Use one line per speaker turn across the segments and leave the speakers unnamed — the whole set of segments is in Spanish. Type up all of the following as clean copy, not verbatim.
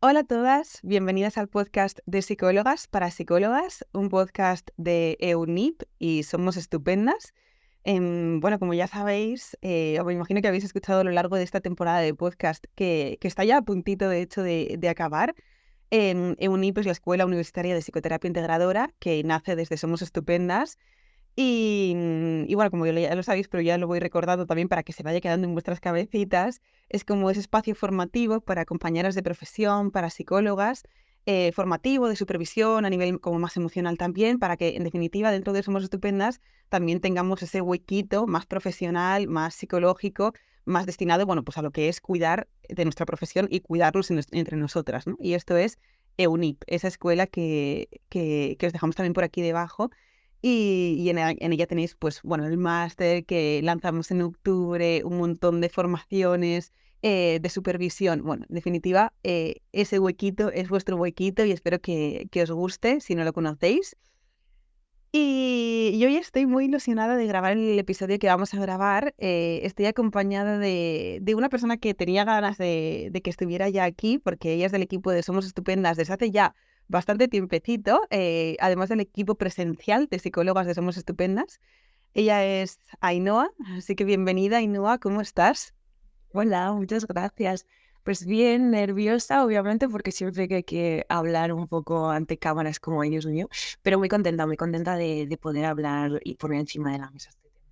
Hola a todas, bienvenidas al podcast de Psicólogas para Psicólogas, un podcast de EUNIP y somos estupendas. Bueno, como ya sabéis, me imagino que habéis escuchado a lo largo de esta temporada de podcast que está ya a puntito, de hecho, de acabar. EUNIP es la Escuela Universitaria de Psicoterapia Integradora que nace desde Somos Estupendas y bueno, como ya lo sabéis, pero ya lo voy recordando también para que se vaya quedando en vuestras cabecitas, es como ese espacio formativo para compañeras de profesión, para psicólogas, formativo, de supervisión a nivel como más emocional también, para que en definitiva dentro de Somos Estupendas también tengamos ese huequito más profesional, más psicológico, más destinado, bueno, pues a lo que es cuidar de nuestra profesión y cuidarnos entre nosotras, ¿no? Y esto es EUNIP, esa escuela que os dejamos también por aquí debajo y en ella tenéis, pues, bueno, el máster que lanzamos en octubre, un montón de formaciones de supervisión. Bueno, en definitiva, ese huequito es vuestro huequito y espero que os guste si no lo conocéis. Y hoy estoy muy ilusionada de grabar el episodio que vamos a grabar. Estoy acompañada de una persona que tenía ganas de que estuviera ya aquí, porque ella es del equipo de Somos Estupendas desde hace ya bastante tiempecito, además del equipo presencial de psicólogas de Somos Estupendas. Ella es Ainhoa, así que bienvenida, Ainhoa, ¿cómo estás?
Hola, muchas gracias. Pues bien, nerviosa, obviamente, porque siempre que hay que hablar un poco ante cámaras como, ay, Dios mío, pero muy contenta de poder hablar y poner encima de la mesa este tema.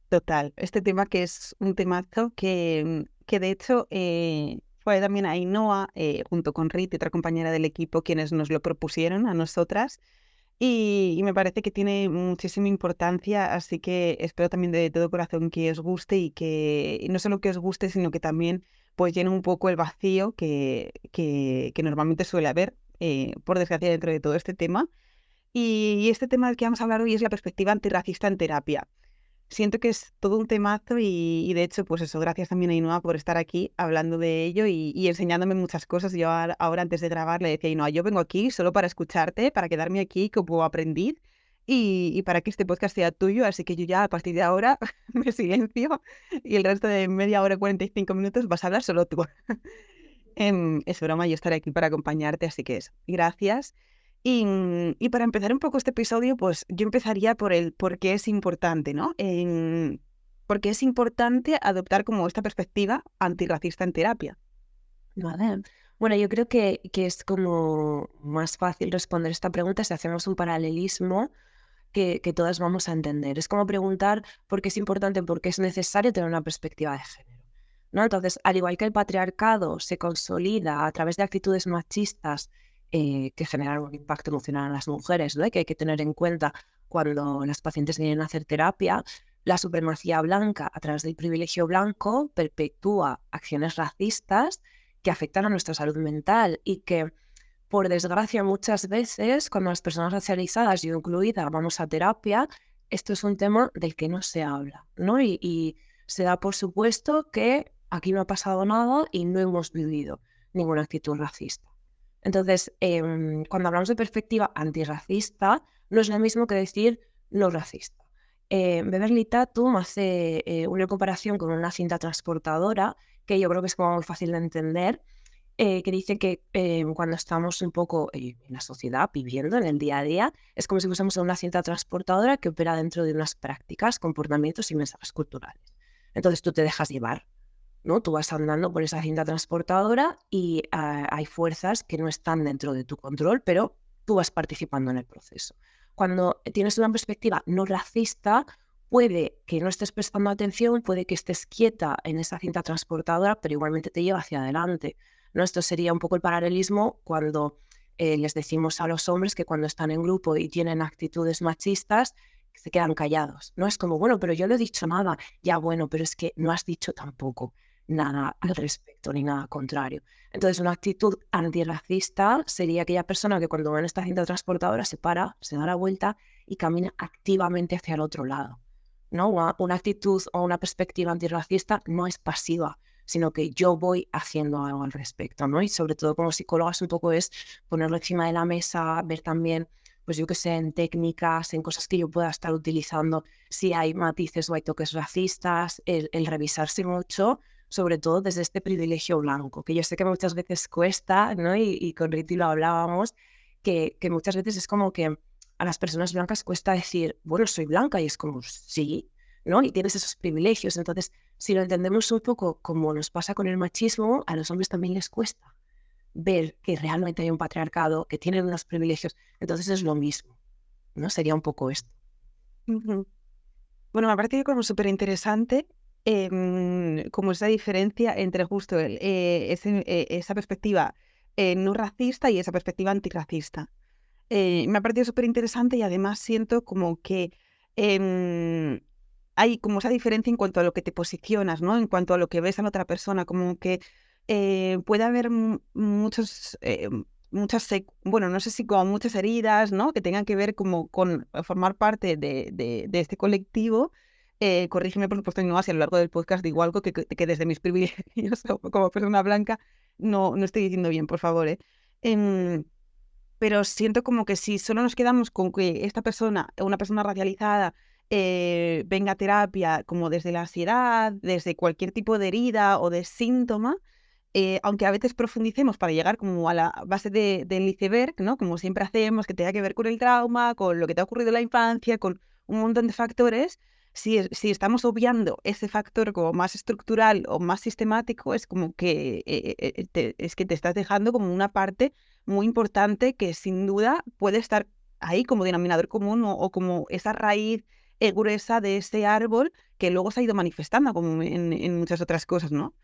Total, este tema que es un temazo que de hecho fue también Ainhoa, junto con Rit, otra compañera del equipo, quienes nos lo propusieron a nosotras y me parece que tiene muchísima importancia, así que espero también de todo corazón que os guste y no solo que os guste, sino que también pues llene un poco el vacío que normalmente suele haber, por desgracia, dentro de todo este tema. Y este tema del que vamos a hablar hoy es la perspectiva antirracista en terapia. Siento que es todo un temazo y de hecho, pues eso, gracias también a Ainhoa por estar aquí hablando de ello y enseñándome muchas cosas. Yo ahora antes de grabar le decía a Ainhoa, yo vengo aquí solo para escucharte, para quedarme aquí como aprendiz y para que este podcast sea tuyo, así que yo ya a partir de ahora me silencio y el resto de media hora, 45 minutos vas a hablar solo tú. Es broma, yo estaré aquí para acompañarte, así que eso, gracias. Y para empezar un poco este episodio, pues yo empezaría por el por qué es importante, ¿no? Por qué es importante adoptar como esta perspectiva antirracista en terapia.
Vale. Bueno, yo creo que es como más fácil responder esta pregunta si hacemos un paralelismo que todas vamos a entender. Es como preguntar por qué es importante, por qué es necesario tener una perspectiva de género, ¿no? Entonces, al igual que el patriarcado se consolida a través de actitudes machistas que generan un impacto emocional en las mujeres, ¿no? Que hay que tener en cuenta cuando las pacientes vienen a hacer terapia, la supremacía blanca a través del privilegio blanco perpetúa acciones racistas que afectan a nuestra salud mental y que por desgracia, muchas veces, cuando las personas racializadas, yo incluida, vamos a terapia, esto es un tema del que no se habla, ¿no? Y se da por supuesto que aquí no ha pasado nada y no hemos vivido ninguna actitud racista. Entonces, cuando hablamos de perspectiva antirracista, no es lo mismo que decir no racista. Beverly Tatum hace una comparación con una cinta transportadora que yo creo que es como muy fácil de entender, que dice que cuando estamos un poco en la sociedad, viviendo en el día a día, es como si fuésemos en una cinta transportadora que opera dentro de unas prácticas, comportamientos y mensajes culturales. Entonces tú te dejas llevar, ¿no? Tú vas andando por esa cinta transportadora y hay fuerzas que no están dentro de tu control, pero tú vas participando en el proceso. Cuando tienes una perspectiva no racista, puede que no estés prestando atención, puede que estés quieta en esa cinta transportadora, pero igualmente te lleva hacia adelante, ¿no? Esto sería un poco el paralelismo cuando les decimos a los hombres que cuando están en grupo y tienen actitudes machistas, se quedan callados, ¿no? Es como, bueno, pero yo no he dicho nada. Ya, bueno, pero es que no has dicho tampoco nada al respecto ni nada contrario. Entonces, una actitud antirracista sería aquella persona que cuando va en esta cinta transportadora se para, se da la vuelta y camina activamente hacia el otro lado, ¿no? Una actitud o una perspectiva antirracista no es pasiva, sino que yo voy haciendo algo al respecto, ¿no? Y sobre todo como psicólogas un poco es ponerlo encima de la mesa, ver también, pues yo qué sé, en técnicas, en cosas que yo pueda estar utilizando, si hay matices o hay toques racistas, el revisarse mucho sobre todo desde este privilegio blanco, que yo sé que muchas veces cuesta, ¿no? Y con Riti lo hablábamos, que muchas veces es como que a las personas blancas cuesta decir, bueno, soy blanca, y es como, sí, ¿no? Y tienes esos privilegios. Entonces, si lo entendemos un poco como nos pasa con el machismo, a los hombres también les cuesta ver que realmente hay un patriarcado, que tienen unos privilegios. Entonces es lo mismo, ¿no? Sería un poco esto.
Ujú. Bueno, me ha parecido como súper interesante como esa diferencia entre justo esa perspectiva no racista y esa perspectiva antirracista. Me ha parecido súper interesante y además siento como que em, hay como esa diferencia en cuanto a lo que te posicionas, ¿no? En cuanto a lo que ves a la otra persona, como que puede haber bueno, no sé si como muchas heridas, ¿no? Que tengan que ver como con formar parte de este colectivo. Corrígeme, por supuesto, no, si a lo largo del podcast digo algo que desde mis privilegios como persona blanca no estoy diciendo bien, por favor, ¿eh? Em, pero siento como que si solo nos quedamos con que esta persona, una persona racializada, venga a terapia como desde la ansiedad, desde cualquier tipo de herida o de síntoma, aunque a veces profundicemos para llegar como a la base del iceberg, ¿no? Como siempre hacemos, que tenga que ver con el trauma, con lo que te ha ocurrido en la infancia, con un montón de factores, si estamos obviando ese factor como más estructural o más sistemático, es como que, es que te estás dejando como una parte muy importante que sin duda puede estar ahí como denominador común o como esa raíz gruesa de ese árbol que luego se ha ido manifestando como en muchas otras cosas, ¿no?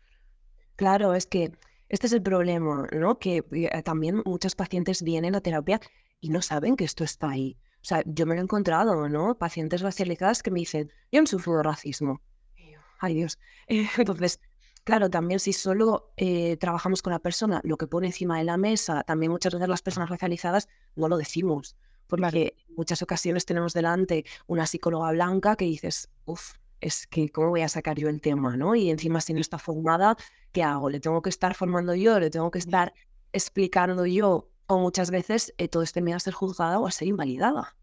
Claro, es que este es el problema, ¿no? Que también muchos pacientes vienen a terapia y no saben que esto está ahí. O sea, yo me lo he encontrado, ¿no? Pacientes racializadas que me dicen, yo no sufro de racismo. Y yo, ay Dios. Entonces, claro, también si solo trabajamos con la persona, lo que pone encima de la mesa, también muchas veces las personas racializadas no lo decimos,
Claro.
porque en muchas ocasiones tenemos delante una psicóloga blanca que dices, uff, es que ¿cómo voy a sacar yo el tema, no? Y encima si no está formada, ¿qué hago? ¿Le tengo que estar formando yo? ¿Le tengo que estar explicando yo? O muchas veces todo este miedo a ser juzgada o a ser invalidada,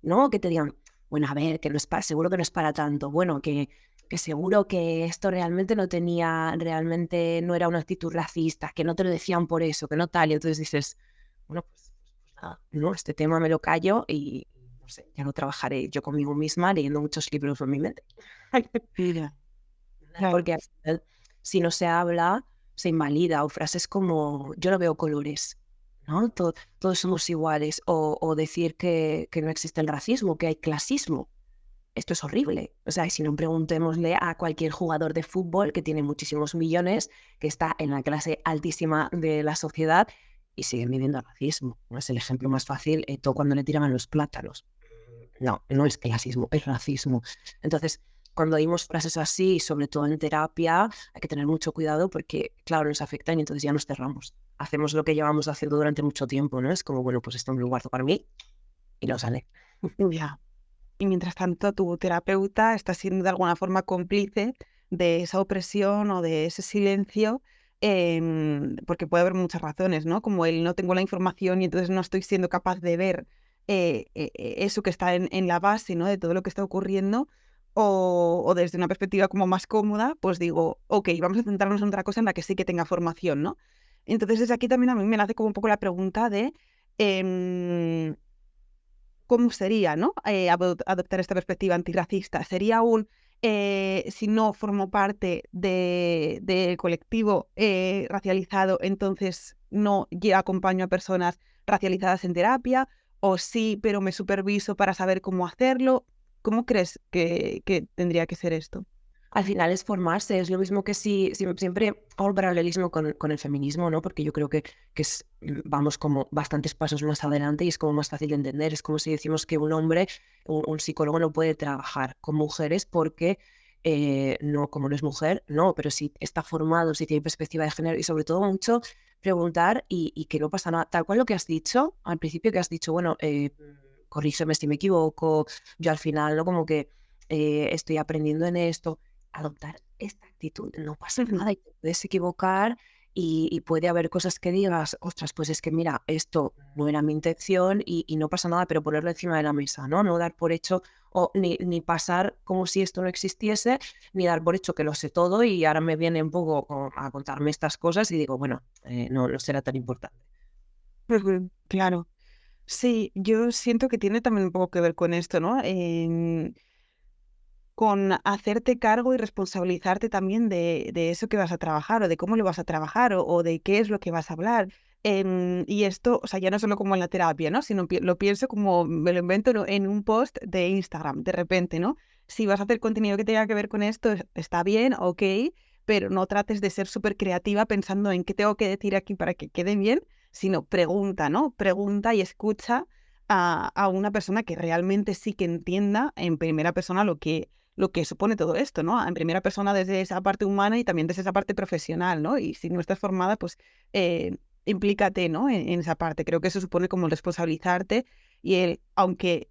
¿no? Que te digan, bueno, a ver, que no es para, seguro que no es para tanto, bueno, que seguro que esto realmente no tenía, realmente no era una actitud racista, que no te lo decían por eso, que no tal, y entonces dices, bueno, pues nada, no, este tema me lo callo y no sé, ya no trabajaré yo conmigo misma leyendo muchos libros en mi mente.
Mira, claro.
Porque al final, si no se habla, se invalida, o frases como yo no veo colores, ¿no? Todos somos iguales, o decir que no existe el racismo, que hay clasismo. Esto es horrible. O sea, si no, preguntémosle a cualquier jugador de fútbol que tiene muchísimos millones, que está en la clase altísima de la sociedad y siguen viviendo racismo. No es el ejemplo más fácil, todo cuando le tiraban los plátanos. No, no es clasismo, es racismo. Entonces, cuando oímos frases así, sobre todo en terapia, hay que tener mucho cuidado porque, claro, nos afectan y entonces ya nos cerramos. Hacemos lo que llevamos haciendo durante mucho tiempo, ¿no? Es como, bueno, pues esto me lo guardo para mí y no sale.
Ya. Y mientras tanto, tu terapeuta está siendo de alguna forma cómplice de esa opresión o de ese silencio, porque puede haber muchas razones, ¿no? Como el no tengo la información y entonces no estoy siendo capaz de ver eso que está en la base, ¿no? De todo lo que está ocurriendo. O desde una perspectiva como más cómoda, pues digo, ok, vamos a centrarnos en otra cosa en la que sí que tenga formación, ¿no? Entonces, desde aquí también a mí me nace como un poco la pregunta de em, ¿cómo sería, no? Adoptar esta perspectiva antirracista. ¿Sería si no formo parte del colectivo racializado, entonces no acompaño a personas racializadas en terapia? ¿O sí, pero me superviso para saber cómo hacerlo? ¿Cómo crees que tendría que ser esto?
Al final es formarse, es lo mismo que si siempre hago el paralelismo con el feminismo, ¿no? Porque yo creo que es, vamos como bastantes pasos más adelante y es como más fácil de entender. Es como si decimos que un hombre, un psicólogo no puede trabajar con mujeres porque no, como no es mujer, no, pero si está formado, si tiene perspectiva de género y sobre todo mucho preguntar y que no pasa nada. Tal cual lo que has dicho al principio, que has dicho, bueno, corrígeme si me equivoco, yo al final, ¿no? Como que estoy aprendiendo en esto, adoptar esta actitud. No pasa
Ujú.
nada y te puedes equivocar y puede haber cosas que digas, ostras, pues es que mira, esto no era mi intención y no pasa nada, pero ponerlo encima de la mesa, ¿no? No dar por hecho o ni pasar como si esto no existiese, ni dar por hecho que lo sé todo y ahora me viene un poco a contarme estas cosas y digo, bueno, no será tan importante.
Ujú, claro. Sí, yo siento que tiene también un poco que ver con esto, ¿no? Con hacerte cargo y responsabilizarte también de eso que vas a trabajar o de cómo lo vas a trabajar o de qué es lo que vas a hablar. Y esto, o sea, ya no solo como en la terapia, ¿no? Sino lo pienso como, me lo invento en un post de Instagram, de repente, ¿no? Si vas a hacer contenido que tenga que ver con esto, está bien, ok, pero no trates de ser súper creativa pensando en qué tengo que decir aquí para que quede bien, sino pregunta, ¿no? Pregunta y escucha a una persona que realmente sí que entienda en primera persona lo que supone todo esto, ¿no? En primera persona desde esa parte humana y también desde esa parte profesional, ¿no? Y si no estás formada, pues eh, implícate, ¿no? En esa parte. Creo que eso supone como responsabilizarte y aunque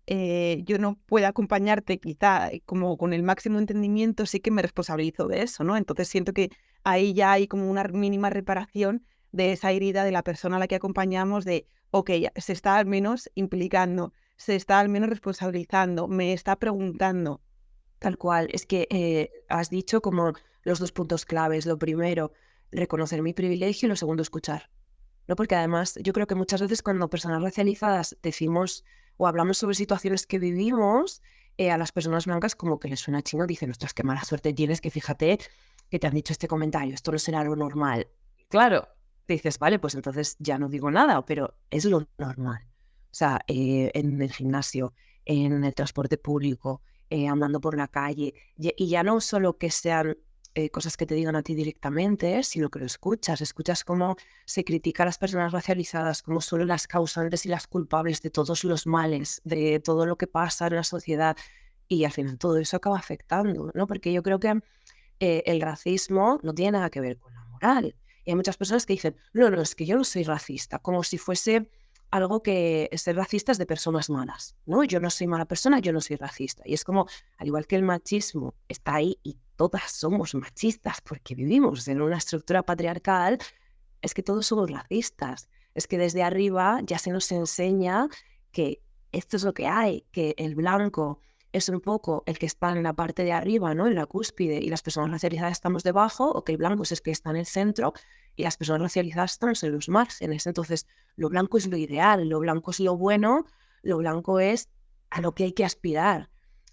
yo no pueda acompañarte quizá como con el máximo entendimiento, sí que me responsabilizo de eso, ¿no? Entonces siento que ahí ya hay como una mínima reparación de esa herida de la persona a la que acompañamos de, ok, se está al menos implicando, se está al menos responsabilizando, me está preguntando.
Tal cual, es que has dicho como los dos puntos claves. Lo primero, reconocer mi privilegio y lo segundo, escuchar. ¿No? Porque además yo creo que muchas veces cuando personas racializadas decimos o hablamos sobre situaciones que vivimos, a las personas blancas como que les suena chino, dicen, ostras, qué mala suerte tienes, que fíjate que te han dicho este comentario, esto no será lo normal. Claro, dices, vale, pues entonces ya no digo nada, pero es lo normal. O sea, en el gimnasio, en el transporte público, andando por la calle, y ya no solo que sean cosas que te digan a ti directamente, sino que lo escuchas cómo se critica a las personas racializadas como solo las causantes y las culpables de todos los males, de todo lo que pasa en la sociedad. Y al final todo eso acaba afectando, ¿no? Porque yo creo que el racismo no tiene nada que ver con la moral. Y hay muchas personas que dicen, no, no, es que yo no soy racista, como si fuese algo que ser racista es de personas malas, ¿no? Yo no soy mala persona, yo no soy racista. Y es como, al igual que el machismo está ahí y todas somos machistas porque vivimos en una estructura patriarcal, es que todos somos racistas. Es que desde arriba ya se nos enseña que esto es lo que hay, que el blanco es un poco el que está en la parte de arriba, ¿no? En la cúspide, y las personas racializadas estamos debajo, o que el blanco es el que está en el centro, y las personas racializadas estamos en los márgenes. Entonces, lo blanco es lo ideal, lo blanco es lo bueno, lo blanco es a lo que hay que aspirar.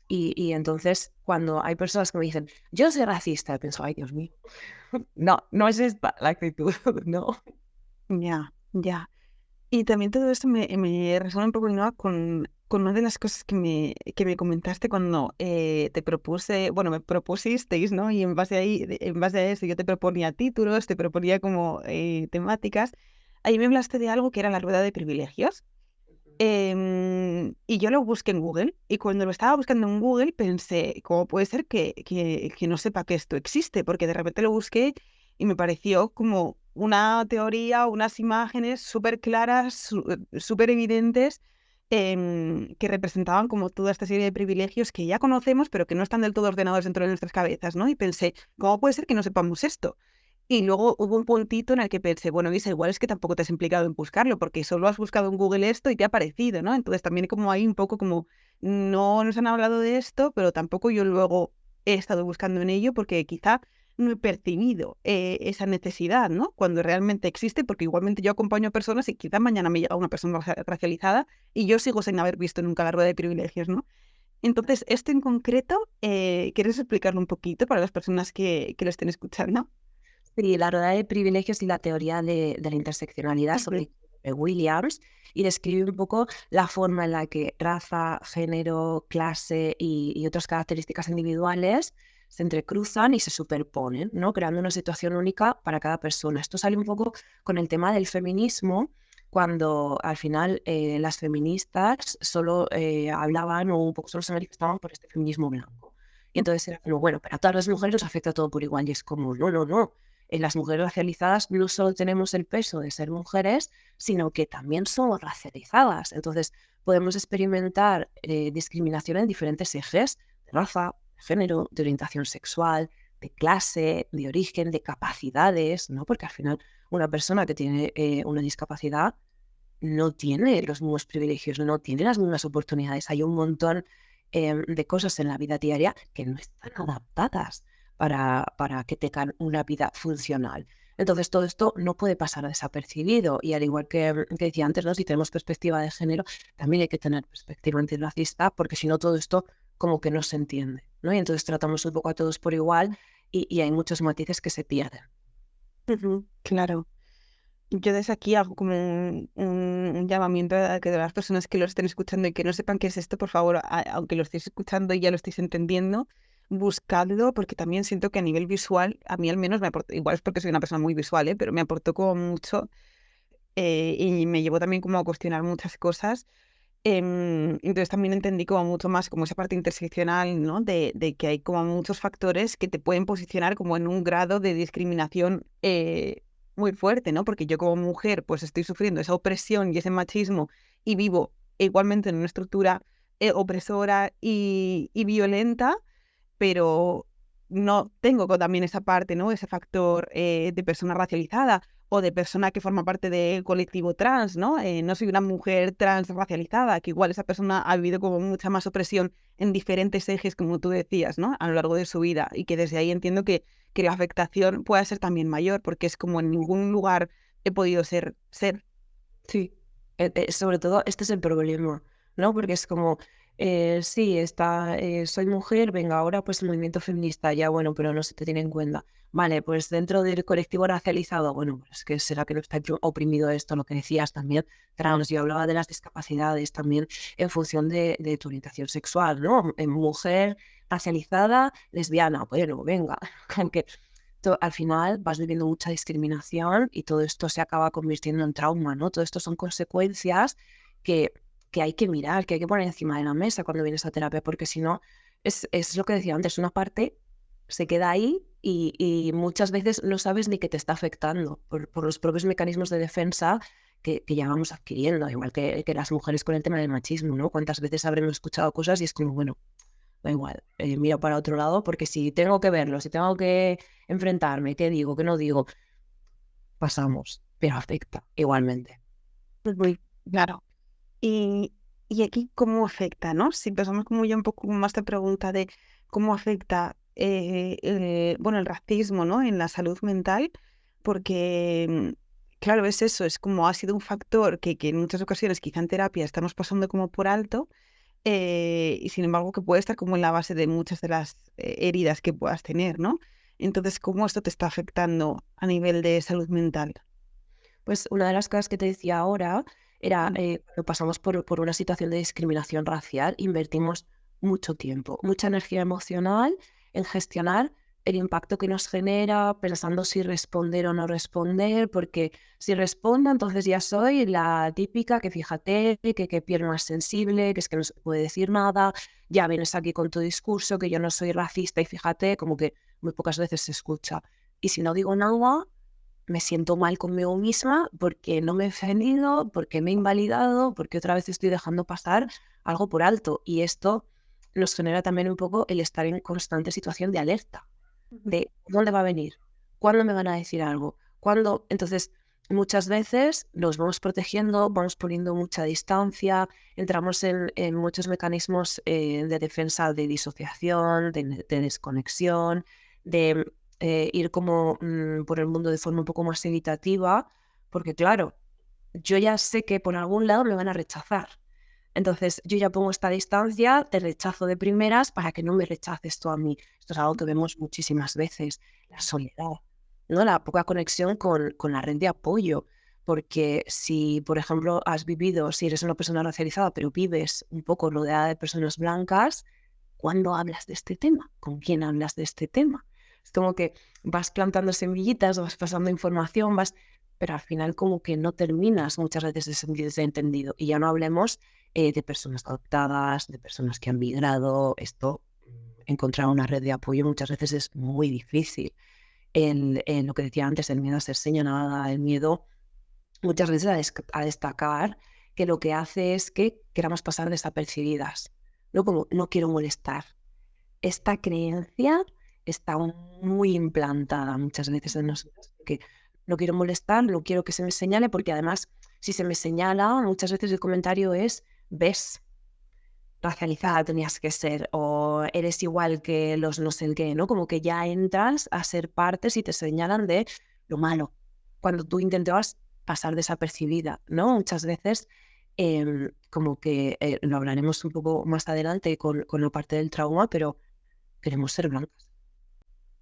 Y entonces, cuando hay personas que me dicen, yo soy racista, pienso, ay, Dios mío, no, no es esta la actitud, no.
Ya, ya. Y también todo esto me resuena un poco, ¿no? con una de las cosas que me comentaste cuando te propuse, bueno, me propusisteis, ¿no? Y en base a eso yo te proponía títulos, te proponía como temáticas. Ahí me hablaste de algo que era la rueda de privilegios. Y yo lo busqué en Google y cuando lo estaba buscando en Google pensé, ¿cómo puede ser que no sepa que esto existe? Porque de repente lo busqué y me pareció como una teoría, unas imágenes súper claras, súper evidentes, que representaban como toda esta serie de privilegios que ya conocemos, pero que no están del todo ordenados dentro de nuestras cabezas, ¿no? Y pensé, ¿cómo puede ser que no sepamos esto? Y luego hubo un puntito en el que pensé, bueno, Isa, igual es que tampoco te has implicado en buscarlo, porque solo has buscado en Google esto y te ha aparecido, ¿no? Entonces también como hay un poco como, no nos han hablado de esto, pero tampoco yo luego he estado buscando en ello porque quizá no he percibido esa necesidad, ¿no? Cuando realmente existe, porque igualmente yo acompaño a personas y quizá mañana me llega una persona racializada y yo sigo sin haber visto nunca la rueda de privilegios, ¿no? Entonces, esto en concreto, ¿quieres explicarlo un poquito para las personas que lo estén escuchando?
Sí, la rueda de privilegios y la teoría de la interseccionalidad
Ujú.
sobre Williams, y describe un poco la forma en la que raza, género, clase y otras características individuales se entrecruzan y se superponen, ¿no? Creando una situación única para cada persona. Esto sale un poco con el tema del feminismo, cuando al final las feministas solo hablaban o un poco solo se manifestaban por este feminismo blanco. Y entonces era como, bueno, pero a todas las mujeres nos afecta todo por igual. Y es como, no, no, no, en las mujeres racializadas no solo tenemos el peso de ser mujeres, sino que también somos racializadas. Entonces, podemos experimentar discriminación en diferentes ejes: de raza, de género, de orientación sexual, de clase, de origen, de capacidades, ¿no? Porque al final una persona que tiene una discapacidad no tiene los mismos privilegios, no tiene las mismas oportunidades. Hay un montón de cosas en la vida diaria que no están adaptadas para que tengan una vida funcional. Entonces, todo esto no puede pasar desapercibido. Y al igual que decía antes, ¿no? Si tenemos perspectiva de género, también hay que tener perspectiva antirracista, porque si no, todo esto como que no se entiende, ¿no? Y entonces tratamos un poco a todos por igual y hay muchos matices que se pierden.
Claro. Yo desde aquí hago como un llamamiento a que de las personas que lo estén escuchando y que no sepan qué es esto, por favor, aunque lo estéis escuchando y ya lo estéis entendiendo, buscadlo, porque también siento que a nivel visual, a mí al menos me aportó, igual es porque soy una persona muy visual, pero me aportó como mucho, y me llevó también como a cuestionar muchas cosas. Entonces también entendí como mucho más como esa parte interseccional, ¿no? De que hay como muchos factores que te pueden posicionar como en un grado de discriminación muy fuerte, ¿no? Porque yo como mujer pues estoy sufriendo esa opresión y ese machismo y vivo igualmente en una estructura opresora y violenta, pero no tengo también esa parte, ¿no? Ese factor de persona racializada o de persona que forma parte del colectivo trans, ¿no? No soy una mujer trans racializada, que igual esa persona ha vivido como mucha más opresión en diferentes ejes, como tú decías, ¿no? A lo largo de su vida, y que desde ahí entiendo que la afectación pueda ser también mayor, porque es como en ningún lugar he podido ser.
Sí, sobre todo este es el problema, ¿no? Porque es como, sí, soy mujer, venga, ahora pues el movimiento feminista, ya bueno, pero no se te tiene en cuenta. Vale, pues dentro del colectivo racializado, bueno, pues que será que no está oprimido esto, lo que decías también, trans, yo hablaba de las discapacidades también en función de tu orientación sexual, ¿no? En mujer racializada, lesbiana, bueno, venga, con que al final vas viviendo mucha discriminación y todo esto se acaba convirtiendo en trauma, ¿no? Todo esto son consecuencias que, que hay que mirar, que hay que poner encima de la mesa cuando vienes a terapia, porque si no, es lo que decía antes, una parte se queda ahí y muchas veces no sabes ni que te está afectando por los propios mecanismos de defensa que ya vamos adquiriendo, igual que las mujeres con el tema del machismo, ¿no? ¿Cuántas veces habremos escuchado cosas y es como, bueno, da igual, miro para otro lado porque si tengo que verlo, si tengo que enfrentarme, qué digo, qué no digo, pasamos, pero afecta igualmente.
Pues muy claro. Y aquí, ¿cómo afecta, no? Si empezamos como ya un poco más esta pregunta de cómo afecta el racismo, ¿no? En la salud mental, porque, claro, es eso, es como ha sido un factor que en muchas ocasiones, quizá en terapia, estamos pasando como por alto, y sin embargo que puede estar como en la base de muchas de las heridas que puedas tener, ¿no? Entonces, ¿cómo esto te está afectando a nivel de salud mental?
Pues una de las cosas que te decía ahora era
Mm.
cuando pasamos por una situación de discriminación racial, invertimos mucho tiempo, mucha energía emocional en gestionar el impacto que nos genera, pensando si responder o no responder, porque si respondo, entonces ya soy la típica que fíjate, que piel más sensible, que es que no se puede decir nada, ya vienes aquí con tu discurso, que yo no soy racista y fíjate, como que muy pocas veces se escucha. Y si no digo nada, me siento mal conmigo misma porque no me he defendido, porque me he invalidado, porque otra vez estoy dejando pasar algo por alto. Y esto nos genera también un poco el estar en constante situación de alerta,
Ujú.
de dónde va a venir, cuándo me van a decir algo, cuándo. Entonces, muchas veces nos vamos protegiendo, vamos poniendo mucha distancia, entramos en muchos mecanismos de defensa de disociación, de desconexión, de ir como por el mundo de forma un poco más evitativa, porque claro, yo ya sé que por algún lado me van a rechazar. Entonces yo ya pongo esta distancia, te rechazo de primeras para que no me rechaces tú a mí. Esto es algo que vemos muchísimas veces, la soledad, ¿no? La poca conexión con la red de apoyo. Porque si, por ejemplo, si eres una persona racializada, pero vives un poco rodeada de personas blancas, ¿cuándo hablas de este tema? ¿Con quién hablas de este tema? Es como que vas plantando semillitas, vas pasando información, pero al final como que no terminas muchas veces de sentirse entendido. Y ya no hablemos de personas adoptadas, de personas que han migrado. Encontrar una red de apoyo muchas veces es muy difícil. En lo que decía antes, el miedo a ser señalada, el miedo muchas veces a destacar, que lo que hace es que queramos pasar desapercibidas, ¿no? Como no quiero molestar. Esta creencia está muy implantada muchas veces en nosotros, que no quiero molestar, no quiero que se me señale, porque además, si se me señala, muchas veces el comentario es, ves, racializada tenías que ser, o eres igual que los no sé el qué, ¿no? Como que ya entras a ser partes y te señalan de lo malo, cuando tú intentabas pasar desapercibida, ¿no? Muchas veces, como que lo hablaremos un poco más adelante con la parte del trauma, pero queremos ser blancas,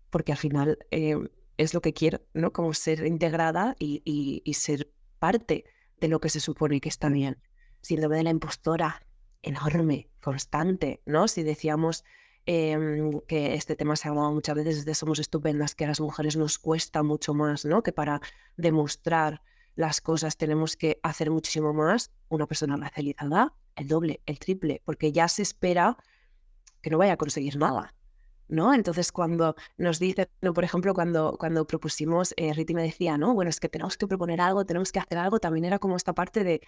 porque al final es lo que quiero, ¿no? Como ser integrada y ser parte de lo que se supone que está bien. Síndrome de la impostora, enorme, constante, ¿no? Si decíamos que este tema se ha hablado muchas veces de Somos Estupendas, que a las mujeres nos cuesta mucho más, ¿no? Que para demostrar las cosas tenemos que hacer muchísimo más. Una persona racializada, el doble, el triple, porque ya se espera que no vaya a conseguir nada, ¿no? Entonces, cuando nos dicen, no, por ejemplo, cuando propusimos, Riti me decía, no, bueno, es que tenemos que proponer algo, tenemos que hacer algo, también era como esta parte de,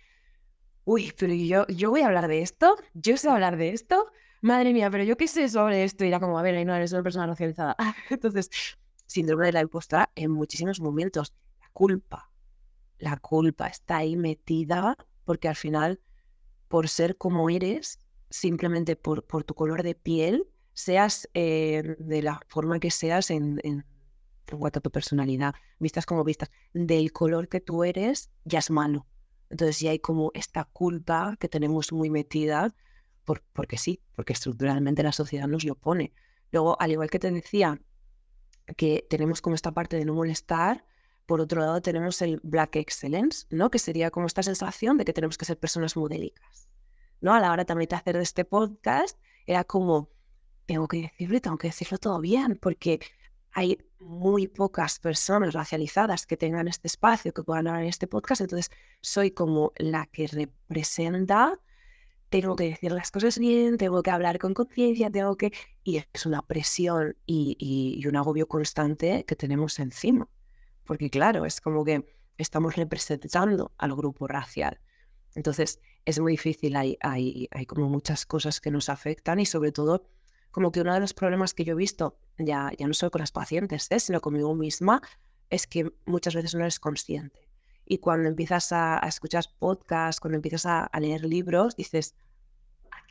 uy, pero yo voy a hablar de esto, yo sé hablar de esto, madre mía, pero yo qué sé sobre esto, y era como, a ver, ahí no eres una persona racializada. Entonces, síndrome de la impostora en muchísimos momentos. La culpa está ahí metida porque al final, por ser como eres, simplemente por tu color de piel, seas de la forma que seas en cuanto a tu personalidad, vistas como vistas, del color que tú eres, ya es malo. Entonces ya hay como esta culpa que tenemos muy metida, porque sí, porque estructuralmente la sociedad nos lo pone. Luego, al igual que te decía, que tenemos como esta parte de no molestar, por otro lado tenemos el black excellence, ¿no? Que sería como esta sensación de que tenemos que ser personas modélicas, ¿no? A la hora también de hacer de este podcast, era como, tengo que decirlo todo bien, porque hay muy pocas personas racializadas que tengan este espacio, que puedan hablar en este podcast, entonces soy como la que representa, tengo que decir las cosas bien, tengo que hablar con conciencia, y es una presión y un agobio constante que tenemos encima. Porque claro, es como que estamos representando al grupo racial. Entonces es muy difícil, hay como muchas cosas que nos afectan y sobre todo como que uno de los problemas que yo he visto, ya no solo con las pacientes, sino conmigo misma, es que muchas veces no eres consciente. Y cuando empiezas a escuchar podcasts, cuando empiezas a leer libros, dices,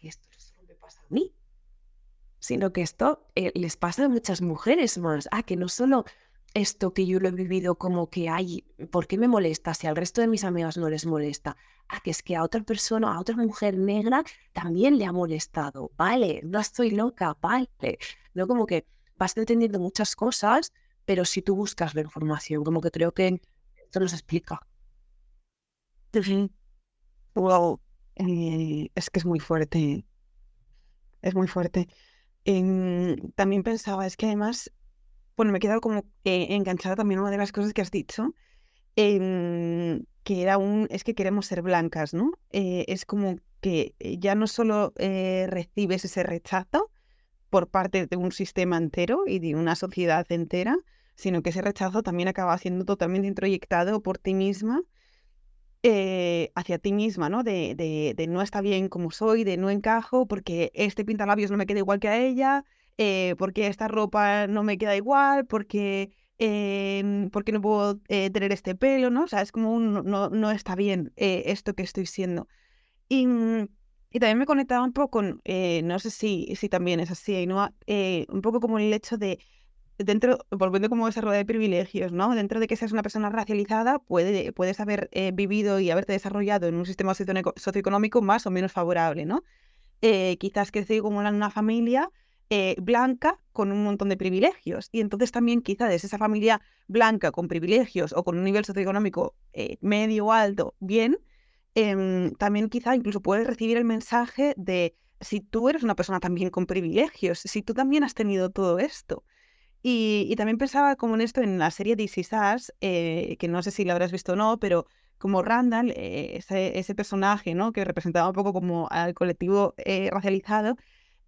que esto no solo me pasa a mí, sino que esto les pasa a muchas mujeres más. Que no solo esto que yo lo he vivido como que hay, ¿por qué me molesta si al resto de mis amigas no les molesta? Que es que a otra persona, a otra mujer negra también le ha molestado. Vale, no estoy loca, vale. No, como que vas entendiendo muchas cosas, pero si tú buscas la información, como que creo que esto nos explica.
Ujú. Wow. Es que es muy fuerte. También pensaba, es que además, bueno, me he quedado como enganchada también una de las cosas que has dicho, que era es que queremos ser blancas, ¿no? Es como que ya no solo recibes ese rechazo por parte de un sistema entero y de una sociedad entera, sino que ese rechazo también acaba siendo totalmente introyectado por ti misma, hacia ti misma, ¿no? De no está bien como soy, de no encajo, porque este pintalabios no me queda igual que a ella, porque esta ropa no me queda igual, porque no puedo tener este pelo, ¿no? O sea, es como no está bien esto que estoy siendo. Y también me conectaba un poco con, no sé si también es así, ¿no? Un poco como el hecho de dentro, volviendo como a esa rueda de privilegios, ¿no? Dentro de que seas una persona racializada, puedes haber vivido y haberte desarrollado en un sistema socioeconómico más o menos favorable, ¿no? Quizás crecí como en una familia blanca con un montón de privilegios. Y entonces también quizás desde esa familia blanca con privilegios o con un nivel socioeconómico medio o alto, bien, también quizá incluso puedes recibir el mensaje de si tú eres una persona también con privilegios, si tú también has tenido todo esto. Y también pensaba como en esto en la serie This Is Us, que no sé si la habrás visto o no, pero como Randall, ese personaje, ¿no? Que representaba un poco como al colectivo racializado,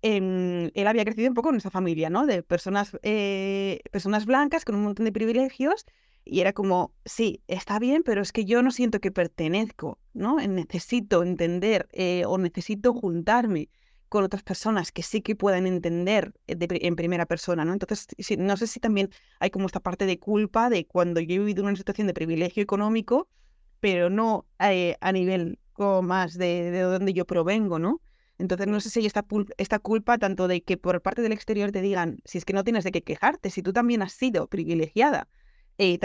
él había crecido un poco en esa familia, ¿no? De personas blancas con un montón de privilegios y era como, sí, está bien, pero es que yo no siento que pertenezco, ¿no? Necesito entender o necesito juntarme con otras personas que sí que puedan entender en primera persona, ¿no? Entonces, no sé si también hay como esta parte de culpa de cuando yo he vivido una situación de privilegio económico, pero no a nivel como más de donde yo provengo, ¿no? Entonces no sé si hay esta culpa tanto de que por parte del exterior te digan, si es que no tienes de qué quejarte, si tú también has sido privilegiada, y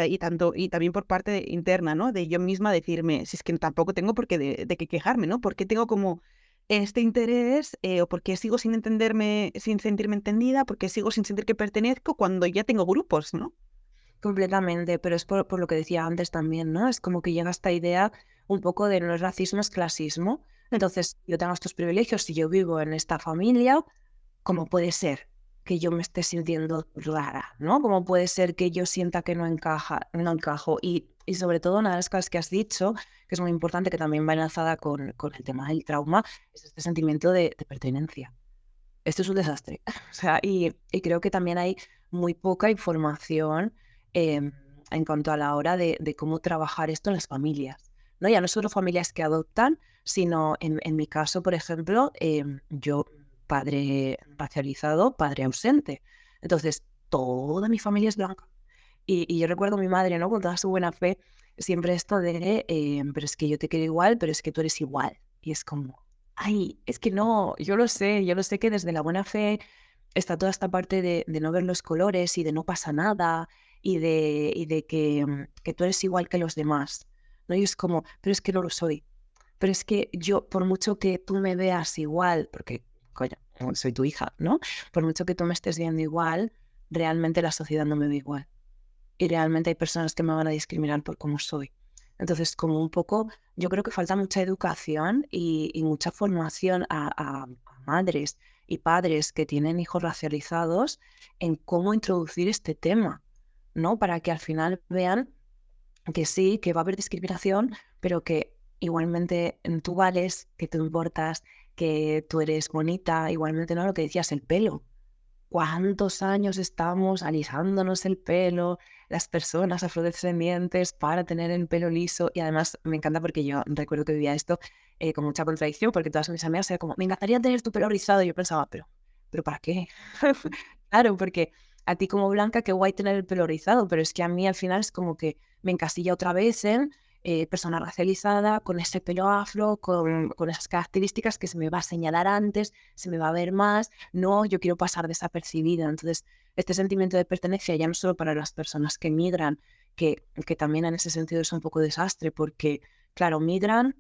también por parte interna, ¿no? De yo misma decirme, si es que tampoco tengo por qué de qué quejarme, ¿no? ¿Por qué tengo como este interés, o por qué sigo sin entenderme, sin sentirme entendida, por qué sigo sin sentir que pertenezco cuando ya tengo grupos, ¿no?
Completamente, pero es por lo que decía antes también, ¿no? Es como que llega esta idea un poco de no es racismo, es clasismo. Entonces, yo tengo estos privilegios, si yo vivo en esta familia, ¿cómo puede ser que yo me esté sintiendo rara, ¿no? ¿Cómo puede ser que yo sienta que no encajo? Y sobre todo, una de las cosas que has dicho, que es muy importante, que también va enlazada con el tema del trauma, es este sentimiento de pertenencia. Esto es un desastre. O sea, y creo que también hay muy poca información en cuanto a la hora de cómo trabajar esto en las familias, ¿no? Ya no solo familias que adoptan, sino en mi caso, por ejemplo, yo, padre racializado, padre ausente. Entonces, toda mi familia es blanca. Y yo recuerdo a mi madre, ¿no? Con toda su buena fe, siempre esto de, pero es que yo te quiero igual, pero es que tú eres igual. Y es como, ay, es que no, yo lo sé que desde la buena fe está toda esta parte de no ver los colores y de no pasa nada y de que, que tú eres igual que los demás, ¿no? Y es como, pero es que no lo soy. Pero es que yo, por mucho que tú me veas igual, porque, coño, soy tu hija, ¿no? Por mucho que tú me estés viendo igual, realmente la sociedad no me ve igual y realmente hay personas que me van a discriminar por cómo soy. Entonces, como un poco, yo creo que falta mucha educación y mucha formación a madres y padres que tienen hijos racializados en cómo introducir este tema, ¿no? Para que al final vean que sí, que va a haber discriminación, pero que igualmente tú vales, que tú importas, que tú eres bonita, igualmente, ¿no? Lo que decías, el pelo. ¿Cuántos años estamos alisándonos el pelo, las personas afrodescendientes, para tener el pelo liso? Y además me encanta porque yo recuerdo que vivía esto con mucha contradicción, porque todas mis amigas eran como, me encantaría tener tu pelo rizado. Y yo pensaba, ¿pero para qué? Claro, porque a ti como blanca, qué guay tener el pelo rizado, pero es que a mí al final es como que me encasilla otra vez en persona racializada, con ese pelo afro, con esas características que se me va a señalar antes, se me va a ver más. No, yo quiero pasar desapercibida. Entonces, este sentimiento de pertenencia ya no solo para las personas que migran, que también en ese sentido es un poco desastre, porque, claro, migran,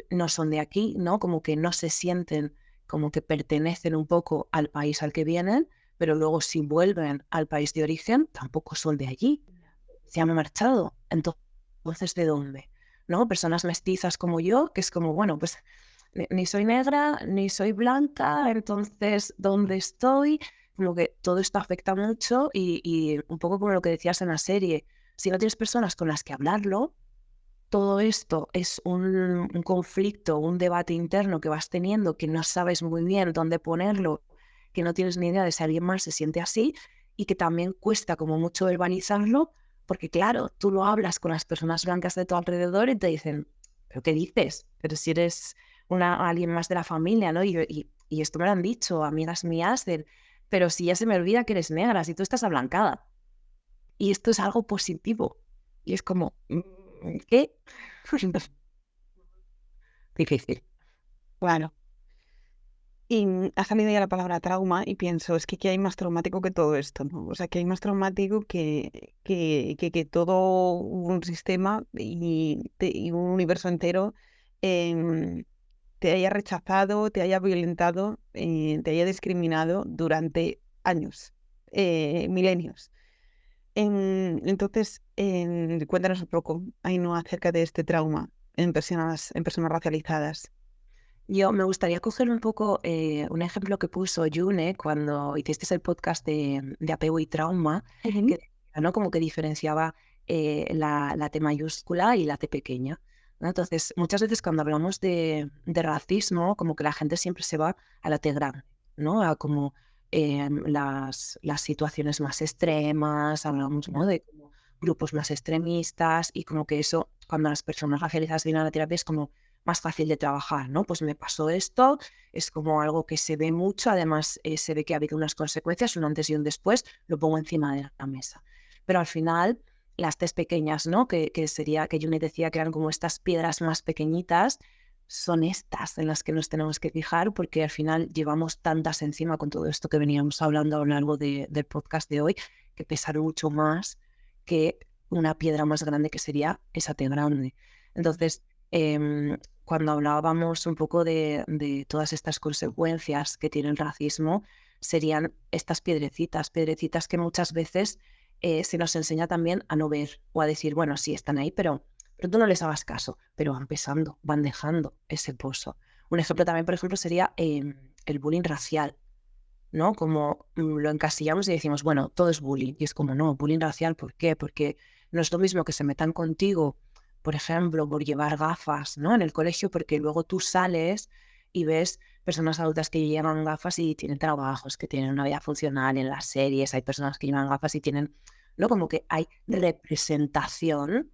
no son de aquí, ¿no? Como que no se sienten como que pertenecen un poco al país al que vienen, pero luego si vuelven al país de origen, tampoco son de allí. Se han marchado. Entonces, ¿de dónde? ¿No? Personas mestizas como yo, que es como, bueno, pues ni soy negra, ni soy blanca, entonces, ¿dónde estoy? Como que todo esto afecta mucho y un poco como lo que decías en la serie, si no tienes personas con las que hablarlo, todo esto es un conflicto, un debate interno que vas teniendo, que no sabes muy bien dónde ponerlo, que no tienes ni idea de si alguien más se siente así y que también cuesta como mucho verbalizarlo, porque claro, tú lo hablas con las personas blancas de tu alrededor y te dicen, ¿pero qué dices? Pero si eres alguien más de la familia, ¿no? Y esto me lo han dicho amigas mías, pero si ya se me olvida que eres negra, si tú estás ablancada. Y esto es algo positivo. Y es como, ¿qué? Difícil.
Claro. Y ha salido ya la palabra trauma y pienso, es que ¿qué hay más traumático que todo esto, ¿no? O sea, que hay más traumático que todo un sistema y un universo entero em, te haya rechazado, te haya violentado, te haya discriminado durante años, milenios. Entonces, cuéntanos un poco, Ainhoa, acerca de este trauma en personas racializadas.
Yo me gustaría coger un poco un ejemplo que puso June cuando hiciste el podcast de apego y trauma, que
Ujú.
decía, ¿no? Como que diferenciaba la T mayúscula y la T pequeña, ¿no? Entonces, muchas veces cuando hablamos de racismo, como que la gente siempre se va a la T grande, ¿no? A como las situaciones más extremas, hablamos, ¿no? De como grupos más extremistas y como que eso, cuando las personas racializadas vienen a la terapia es como más fácil de trabajar, ¿no? Pues me pasó esto, es como algo que se ve mucho, además se ve que ha habido unas consecuencias, un antes y un después, lo pongo encima de la mesa. Pero al final, las test pequeñas, ¿no? Que sería, que Juni decía que eran como estas piedras más pequeñitas, son estas en las que nos tenemos que fijar, porque al final llevamos tantas encima con todo esto que veníamos hablando a lo largo del podcast de hoy, que pesan mucho más que una piedra más grande que sería esa T grande. Entonces, cuando hablábamos un poco de todas estas consecuencias que tiene el racismo, serían estas piedrecitas que muchas veces se nos enseña también a no ver o a decir, bueno, sí, están ahí, pero tú no les hagas caso, pero van pesando, van dejando ese pozo. Un ejemplo también, por ejemplo, sería el bullying racial, ¿no? Como lo encasillamos y decimos, bueno, todo es bullying. Y es como, no, bullying racial, ¿por qué? Porque no es lo mismo que se metan contigo, por ejemplo, por llevar gafas, ¿no? En el colegio, porque luego tú sales y ves personas adultas que llevan gafas y tienen trabajos, que tienen una vida funcional en las series, hay personas que llevan gafas y tienen, ¿no? Como que hay representación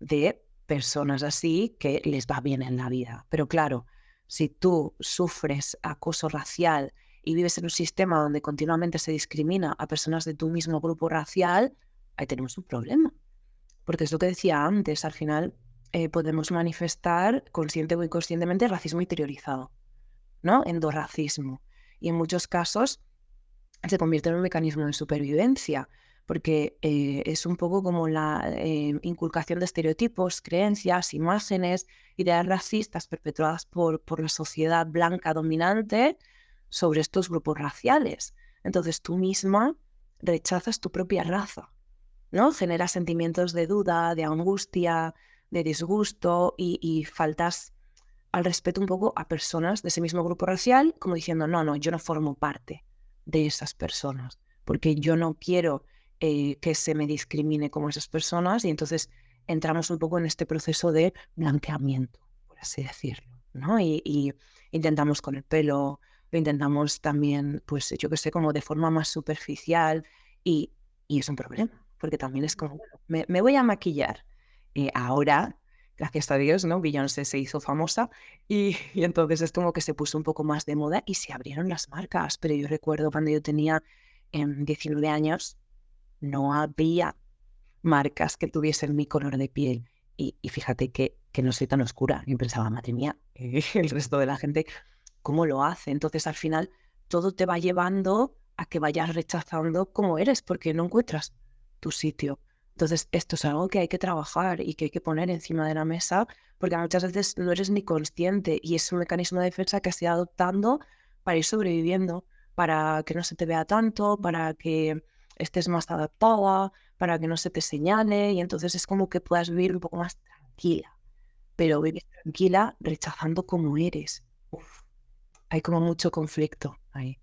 de personas así que les va bien en la vida. Pero claro, si tú sufres acoso racial y vives en un sistema donde continuamente se discrimina a personas de tu mismo grupo racial, ahí tenemos un problema. Porque es lo que decía antes, al final podemos manifestar consciente o inconscientemente racismo interiorizado, ¿no? Endorracismo. Y en muchos casos se convierte en un mecanismo de supervivencia, porque es un poco como la inculcación de estereotipos, creencias, imágenes, ideas racistas perpetuadas por la sociedad blanca dominante sobre estos grupos raciales. Entonces tú misma rechazas tu propia raza, ¿no? Generas sentimientos de duda, de angustia, de disgusto y faltas al respeto un poco a personas de ese mismo grupo racial, como diciendo, no, yo no formo parte de esas personas, porque yo no quiero que se me discrimine como esas personas, y entonces entramos un poco en este proceso de blanqueamiento, por así decirlo, ¿no? Y intentamos con el pelo, lo intentamos también, pues yo que sé, como de forma más superficial, y, y es un problema, porque también es como, bueno, me voy a maquillar. Ahora, gracias a Dios, ¿no? Beyoncé se hizo famosa y entonces es como que se puso un poco más de moda y se abrieron las marcas. Pero yo recuerdo cuando yo tenía 19 años, no había marcas que tuviesen mi color de piel. Y fíjate que no soy tan oscura. Yo pensaba, madre mía, el resto de la gente, ¿cómo lo hace? Entonces al final todo te va llevando a que vayas rechazando cómo eres, porque no encuentras tu sitio. Entonces esto es algo que hay que trabajar y que hay que poner encima de la mesa, porque muchas veces no eres ni consciente y es un mecanismo de defensa que has ido adoptando para ir sobreviviendo, para que no se te vea tanto, para que estés más adaptada, para que no se te señale, y entonces es como que puedas vivir un poco más tranquila, pero vivir tranquila rechazando como eres. Uf, hay como mucho conflicto ahí.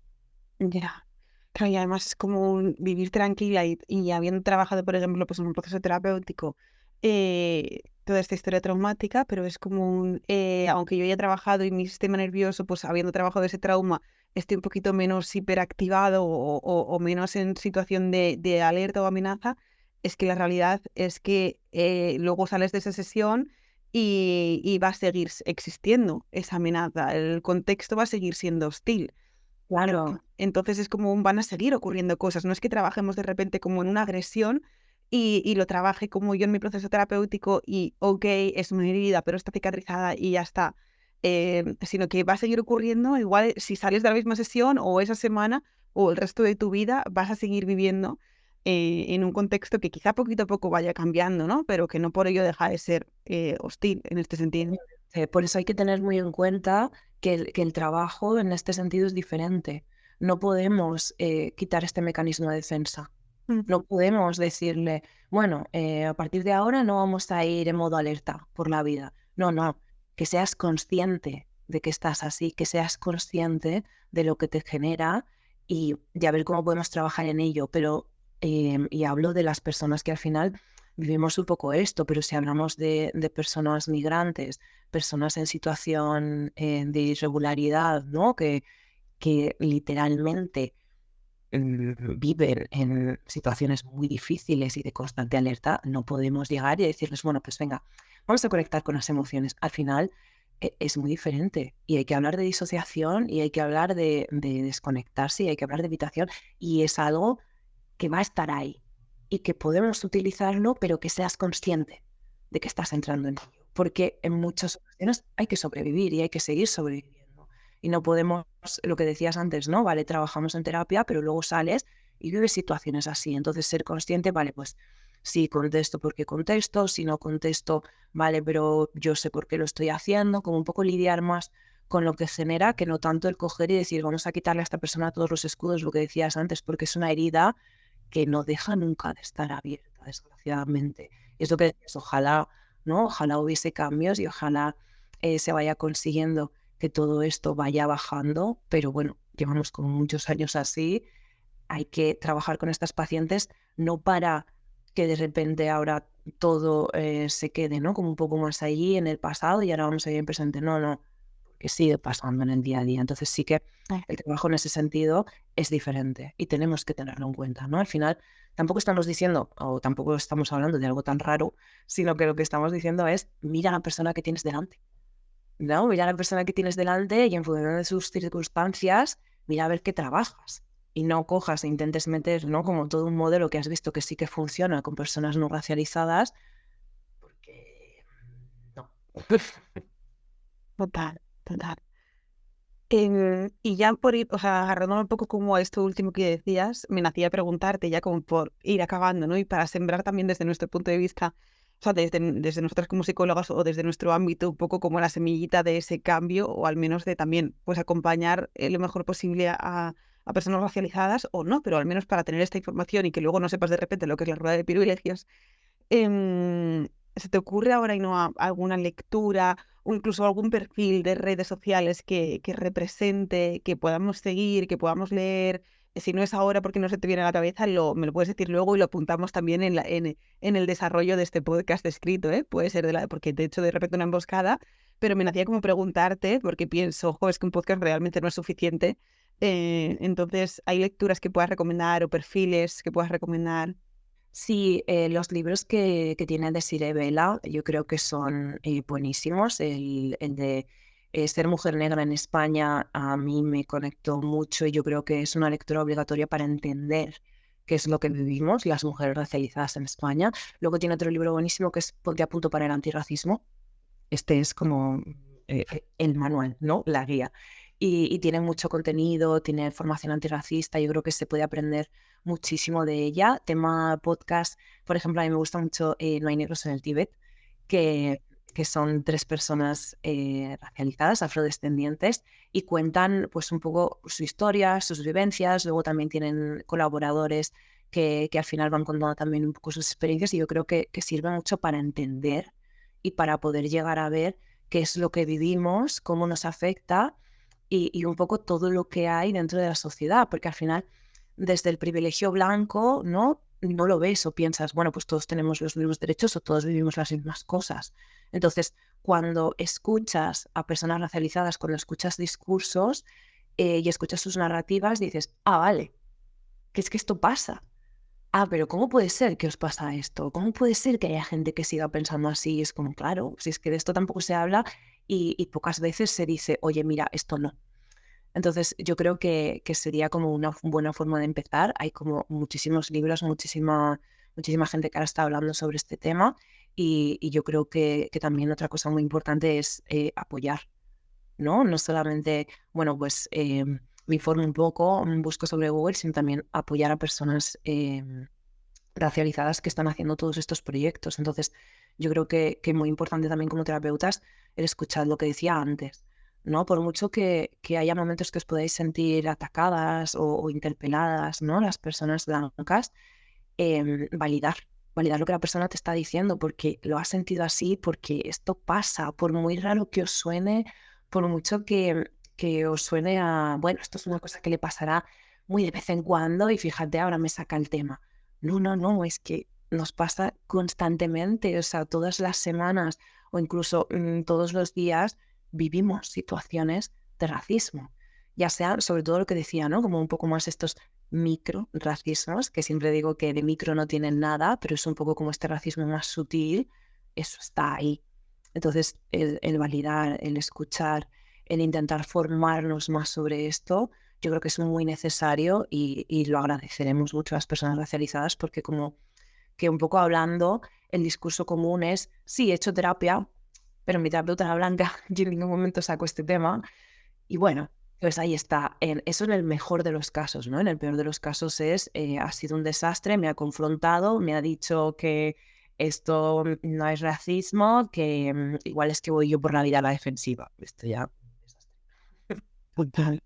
Ya. Claro, y además es como vivir tranquila y habiendo trabajado, por ejemplo, pues en un proceso terapéutico, toda esta historia traumática, pero es como aunque yo haya trabajado y mi sistema nervioso, pues habiendo trabajado ese trauma, esté un poquito menos hiperactivado o menos en situación de alerta o amenaza, es que la realidad es que luego sales de esa sesión y va a seguir existiendo esa amenaza, el contexto va a seguir siendo hostil.
Claro,
Entonces es como van a seguir ocurriendo cosas. No es que trabajemos de repente como en una agresión y lo trabaje como yo en mi proceso terapéutico y ok, es una herida, pero está cicatrizada y ya está. Sino que va a seguir ocurriendo, igual si sales de la misma sesión o esa semana o el resto de tu vida, vas a seguir viviendo en un contexto que quizá poquito a poco vaya cambiando, ¿no? Pero que no por ello deja de ser hostil en este sentido.
por eso hay que tener muy en cuenta que el trabajo en este sentido es diferente. No podemos quitar este mecanismo de defensa.
Mm.
No podemos decirle, bueno, a partir de ahora no vamos a ir en modo alerta por la vida. No, que seas consciente de que estás así, que seas consciente de lo que te genera y a ver cómo podemos trabajar en ello. Pero, y hablo de las personas que al final vivimos un poco esto, pero si hablamos de personas migrantes, personas en situación de irregularidad, ¿no? Que literalmente viven en situaciones muy difíciles y de constante alerta, no podemos llegar y decirles, bueno, pues venga, vamos a conectar con las emociones. Al final es muy diferente y hay que hablar de disociación y hay que hablar de desconectarse y hay que hablar de evitación, y es algo que va a estar ahí y que podemos utilizarlo, pero que seas consciente de que estás entrando en ello. porque en muchas ocasiones hay que sobrevivir y hay que seguir sobreviviendo. Y no podemos, lo que decías antes, ¿no? Vale, trabajamos en terapia, pero luego sales y vives situaciones así. Entonces, ser consciente, vale, pues si contesto porque contesto, si no contesto, vale, pero yo sé por qué lo estoy haciendo, como un poco lidiar más con lo que genera, que no tanto el coger y decir, vamos a quitarle a esta persona todos los escudos, lo que decías antes, porque es una herida que no deja nunca de estar abierta, desgraciadamente. Y es lo que decías, ojalá, ¿no? Ojalá hubiese cambios y ojalá se vaya consiguiendo que todo esto vaya bajando, pero bueno, llevamos como muchos años así. Hay que trabajar con estas pacientes no para que de repente ahora todo se quede, ¿no? Como un poco más allí en el pasado y ahora vamos a ir en presente. No, no, que sigue pasando en el día a día. Entonces sí que el trabajo en ese sentido es diferente y tenemos que tenerlo en cuenta, ¿no? Al final tampoco estamos diciendo o tampoco estamos hablando de algo tan raro, sino que lo que estamos diciendo es mira a la persona que tienes delante, ¿no? Mira a la persona que tienes delante y en función de sus circunstancias, mira a ver qué trabajas. Y no cojas e intentes meter, ¿no? Como todo un modelo que has visto que sí que funciona con personas no racializadas, porque no.
Total, total. Y ya por ir, o sea, agarrando un poco como a esto último que decías, me nacía preguntarte ya como por ir acabando, ¿no? Y para sembrar también desde nuestro punto de vista, o sea, desde nosotras como psicólogas o desde nuestro ámbito, un poco como la semillita de ese cambio, o al menos de también, pues acompañar lo mejor posible a personas racializadas, o no, pero al menos para tener esta información y que luego no sepas de repente lo que es la rueda de privilegios. ¿Se te ocurre ahora y no alguna lectura o incluso algún perfil de redes sociales que represente, que podamos seguir, que podamos leer? Si no es ahora porque no se te viene a la cabeza, me lo puedes decir luego y lo apuntamos también en el desarrollo de este podcast escrito, ¿eh? Puede ser porque te he hecho de repente una emboscada, pero me nacía como preguntarte, porque pienso, ojo, es que un podcast realmente no es suficiente. Entonces, ¿hay lecturas que puedas recomendar o perfiles que puedas recomendar?
Sí, los libros que tiene Desiree Vela yo creo que son buenísimos. El de Ser mujer negra en España a mí me conectó mucho y yo creo que es una lectura obligatoria para entender qué es lo que vivimos las mujeres racializadas en España. Luego tiene otro libro buenísimo que es Ponte a punto para el antirracismo. Este es como el manual, ¿no? La guía. Y tiene mucho contenido, tiene formación antirracista, yo creo que se puede aprender muchísimo de ella. Tema podcast, por ejemplo, a mí me gusta mucho No hay negros en el Tíbet, que, que son 3 personas racializadas, afrodescendientes, y cuentan pues un poco su historia, sus vivencias, luego también tienen colaboradores que al final van contando también un poco sus experiencias y yo creo que sirve mucho para entender y para poder llegar a ver qué es lo que vivimos, cómo nos afecta y un poco todo lo que hay dentro de la sociedad, porque al final desde el privilegio blanco, ¿no? No lo ves o piensas, bueno, pues todos tenemos los mismos derechos o todos vivimos las mismas cosas. Entonces, cuando escuchas a personas racializadas, cuando escuchas discursos y escuchas sus narrativas, dices, ah, vale, que es que esto pasa. Ah, pero ¿cómo puede ser que os pasa esto? ¿Cómo puede ser que haya gente que siga pensando así? Es como, claro, si es que de esto tampoco se habla y pocas veces se dice, oye, mira, esto no. Entonces, yo creo que sería como una buena forma de empezar. Hay como muchísimos libros, muchísima gente que ahora está hablando sobre este tema y yo creo que también otra cosa muy importante es apoyar, ¿no? No solamente, bueno, pues me informo un poco, busco sobre Google, sino también apoyar a personas racializadas que están haciendo todos estos proyectos. Entonces, yo creo que muy importante también como terapeutas el escuchar lo que decía antes, ¿no? Por mucho que haya momentos que os podáis sentir atacadas o interpeladas, ¿no? Las personas blancas, validar, validar lo que la persona te está diciendo, porque lo has sentido así, porque esto pasa, por muy raro que os suene, por mucho que os suene a, bueno, esto es una cosa que le pasará muy de vez en cuando y fíjate, ahora me saca el tema. No, no, no, es que nos pasa constantemente, o sea, todas las semanas o incluso todos los días vivimos situaciones de racismo, ya sea sobre todo lo que decía, ¿no? Como un poco más estos micro racismos, que siempre digo que de micro no tienen nada, pero es un poco como este racismo más sutil, eso está ahí. Entonces, el validar, el escuchar, el intentar formarnos más sobre esto, yo creo que es muy necesario y lo agradeceremos mucho a las personas racializadas porque como que un poco hablando, el discurso común es, sí, he hecho terapia, pero mi terapeuta era blanca y en ningún momento sacó este tema. Y bueno, pues ahí está. Eso en el mejor de los casos, ¿no? En el peor de los casos ha sido un desastre, me ha confrontado, me ha dicho que esto no es racismo, que igual es que voy yo por la vida a la defensiva. Esto ya... desastre.
Total.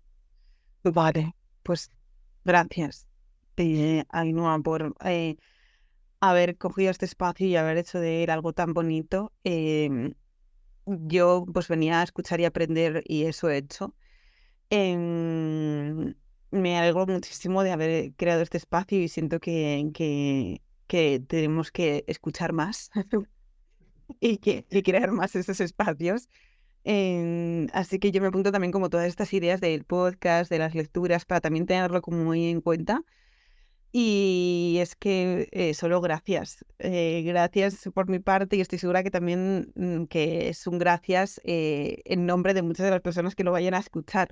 Vale, pues gracias, Ainhoa, por haber cogido este espacio y haber hecho de él algo tan bonito. Yo pues venía a escuchar y aprender y eso he hecho. Me alegro muchísimo de haber creado este espacio y siento que tenemos que escuchar más y crear más esos espacios. Así que yo me apunto también como todas estas ideas del podcast, de las lecturas, para también tenerlo como muy en cuenta. Y es que solo gracias. Gracias por mi parte y estoy segura que también que es un gracias en nombre de muchas de las personas que lo vayan a escuchar.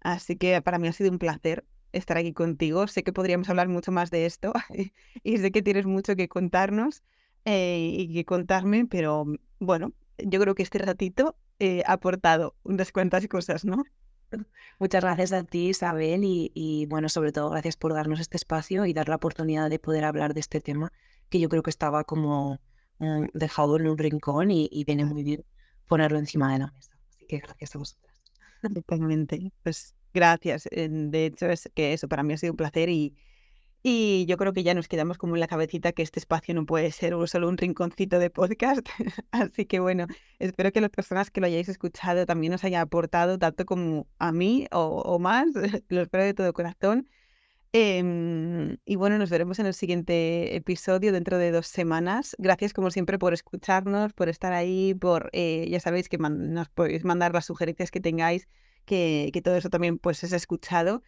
Así que para mí ha sido un placer estar aquí contigo. Sé que podríamos hablar mucho más de esto y sé que tienes mucho que contarnos y que contarme, pero bueno, yo creo que este ratito ha aportado unas cuantas cosas, ¿no?
Muchas gracias a ti, Isabel, y bueno, sobre todo gracias por darnos este espacio y dar la oportunidad de poder hablar de este tema que yo creo que estaba como dejado en un rincón y viene muy bien ponerlo encima de la mesa. Así que gracias a vosotras.
Totalmente. Pues gracias. De hecho, es que eso para mí ha sido un placer y yo creo que ya nos quedamos como en la cabecita que este espacio no puede ser solo un rinconcito de podcast. Así que bueno, espero que las personas que lo hayáis escuchado también os haya aportado tanto como a mí o más. Lo espero de todo corazón. Y bueno, nos veremos en el siguiente episodio dentro de 2 semanas. Gracias como siempre por escucharnos, por estar ahí, ya sabéis que nos podéis mandar las sugerencias que tengáis, que todo eso también pues es escuchado.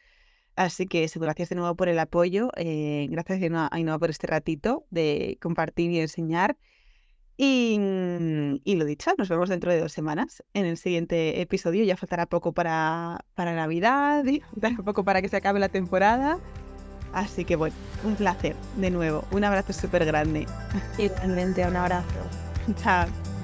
Así que eso, gracias de nuevo por el apoyo. Gracias Ainhoa por este ratito de compartir y enseñar. Y lo dicho, nos vemos dentro de 2 semanas en el siguiente episodio. Ya faltará poco para Navidad y faltará poco para que se acabe la temporada. Así que bueno, un placer de nuevo. Un abrazo súper grande.
Igualmente, un abrazo.
Chao.